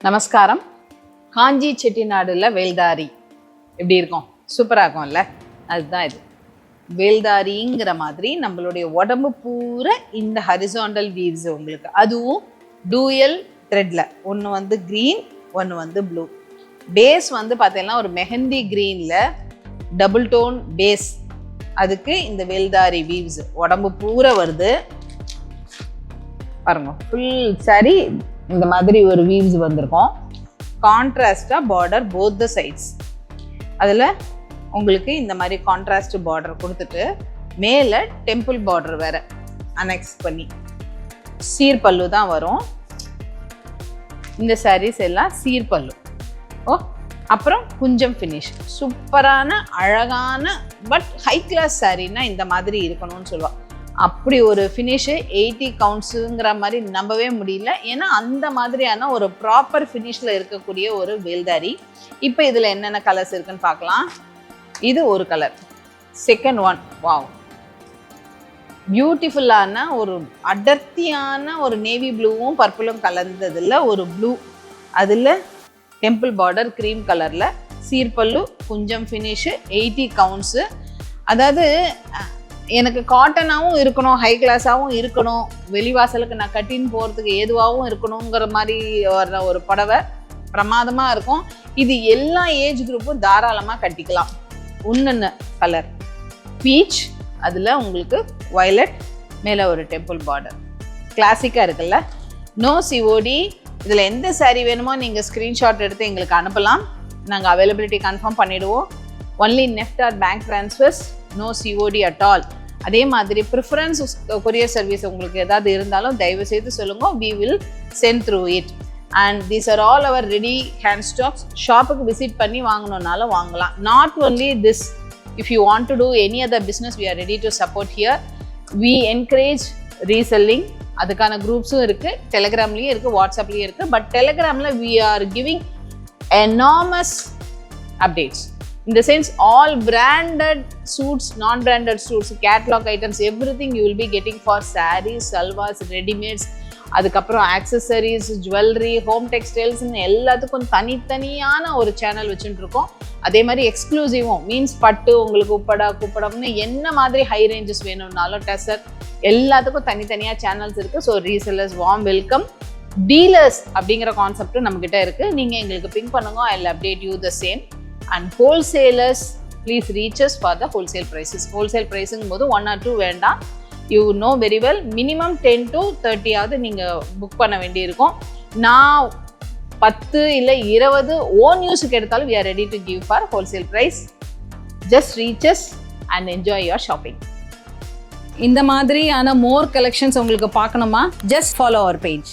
நமஸ்காரம். காஞ்சி செட்டிநாடுல வேல்தாரி எப்படி இருக்கும்? சூப்பராக இருக்கும்ல? அதுதான் இது வேல்தாரிங்கிற மாதிரி நம்மளுடைய உடம்பு பூரா இந்த ஹரிசாண்டல் வீவ்ஸ் உங்களுக்கு, அதுவும் டூயல் த்ரெட்ல. ஒன்று வந்து க்ரீன், ஒன்று வந்து ப்ளூ. பேஸ் வந்து பார்த்தீங்கன்னா ஒரு மெஹந்தி க்ரீனில் டபுள் டோன் பேஸ். அதுக்கு இந்த வேல்தாரி வீவ்ஸ் உடம்பு பூரா வருது பாருங்க. ஃபுல் சாரி இந்த மாதிரி ஒரு வீவ்ஸ் வந்திருக்கும். கான்ட்ராஸ்டாக பார்டர் போத் த சைட்ஸ். அதில் உங்களுக்கு இந்த மாதிரி கான்ட்ராஸ்ட் பார்டர் கொடுத்துட்டு மேலே டெம்பிள் பார்டர் வேறு அனெக்ஸ் பண்ணி சீர் பல்லு தான் வரும். இந்த சாரீஸ் எல்லாம் சீர் பல்லு. அப்புறம் குஞ்சம் ஃபினிஷ். சூப்பரான அழகான பட் ஹை கிளாஸ் சாரீனா இந்த மாதிரி இருக்கணும்னு சொல்லுவாள். அப்படி ஒரு ஃபினிஷு 80 கவுண்ட்ஸுங்கிற மாதிரி நம்பவே முடியல. ஏன்னா அந்த மாதிரியான ஒரு ப்ராப்பர் ஃபினிஷில் இருக்கக்கூடிய ஒரு வேல்தாரி. இப்போ இதில் என்னென்ன கலர்ஸ் இருக்குன்னு பார்க்கலாம். இது ஒரு கலர். செகண்ட் ஒன், வாவ், பியூட்டிஃபுல்லான ஒரு அடர்த்தியான ஒரு நேவி ப்ளூவும் பர்பிளும் கலந்ததில் ஒரு ப்ளூ. அதில் டெம்பிள் பார்டர் க்ரீம் கலரில் சீர்பல்லு, குஞ்சம் ஃபினிஷு, 80 கவுண்ட்ஸு. அதாவது எனக்கு காட்டனாகவும் இருக்கணும், ஹை கிளாஸாகவும் இருக்கணும், வெளிவாசலுக்கு நான் கட்டின்னு போகிறதுக்கு ஏதுவாகவும் இருக்கணுங்கிற மாதிரி வர்ற ஒரு புடவை பிரமாதமாக இருக்கும். இது எல்லா ஏஜ் குரூப்பும் தாராளமாக கட்டிக்கலாம். ஒன்று கலர் பீச், அதில் உங்களுக்கு வயலட், மேலே ஒரு டெம்பிள் பார்டர். கிளாசிக்காக இருக்குல்ல? No COD. இதில் எந்த சாரீ வேணுமோ நீங்கள் ஸ்க்ரீன்ஷாட் எடுத்து எங்களுக்கு அனுப்பலாம். நாங்கள் அவைலபிலிட்டி கன்ஃபார்ம் பண்ணிவிடுவோம். Only NEFT or bank transfers, no COD at all. அதே மாதிரி ப்ரிஃபரன்ஸ் கொரியர் சர்வீஸ் உங்களுக்கு ஏதாவது இருந்தாலும் தயவு செய்து சொல்லுங்கள். We will send through it. And these are all our ready hand stocks. ஷாப்புக்கு விசிட் பண்ணி வாங்கணுன்னாலும் வாங்கலாம். Not only this, if you want to do any other business, we are ready to support here. We encourage reselling. அதுக்கான குரூப்ஸும் இருக்குது, டெலிகிராம்லேயும் இருக்குது, வாட்ஸ்அப்லேயும் இருக்குது. பட் டெலிகிராமில் we are giving enormous updates. In the sense, all branded suits, non-branded suits, catalog items, everything you will be getting for sarees, salwars, ready-mades, அதுக்கப்புறம் accessories, jewelry, home textiles, எல்லாத்துக்கும் தனித்தனியான ஒரு சேனல் வச்சுட்டு இருக்கோம். அதே மாதிரி எக்ஸ்க்ளூசிவும் மீன்ஸ் பட்டு, உங்களுக்கு குப்படம்னு என்ன மாதிரி ஹை ரேஞ்சஸ் வேணும்னாலும் டெசர், எல்லாத்துக்கும் தனித்தனியாக சேனல்ஸ் இருக்குது. So resellers warm welcome. Dealers அப்படிங்கிற கான்செப்டும் நம்மக்கிட்ட இருக்குது. நீங்கள் எங்களுக்கு பிங்க் பண்ணுங்க, ஐ will update you the same. And wholesalers, please reach us for the wholesale prices. Wholesale pricing போது 1 or 2 வேண்டாம். You know very well, minimum 10 to 30 ஆவது நீங்கள் புக் பண்ண வேண்டியிருக்கும். நான் 10 இல்லை 20 ஓன் யூஸுக்கு எடுத்தாலும் we are ready to give for wholesale price. Just reach us and enjoy your shopping. இந்த மாதிரியான more collections உங்களுக்கு பார்க்கணுமா? Just follow our page.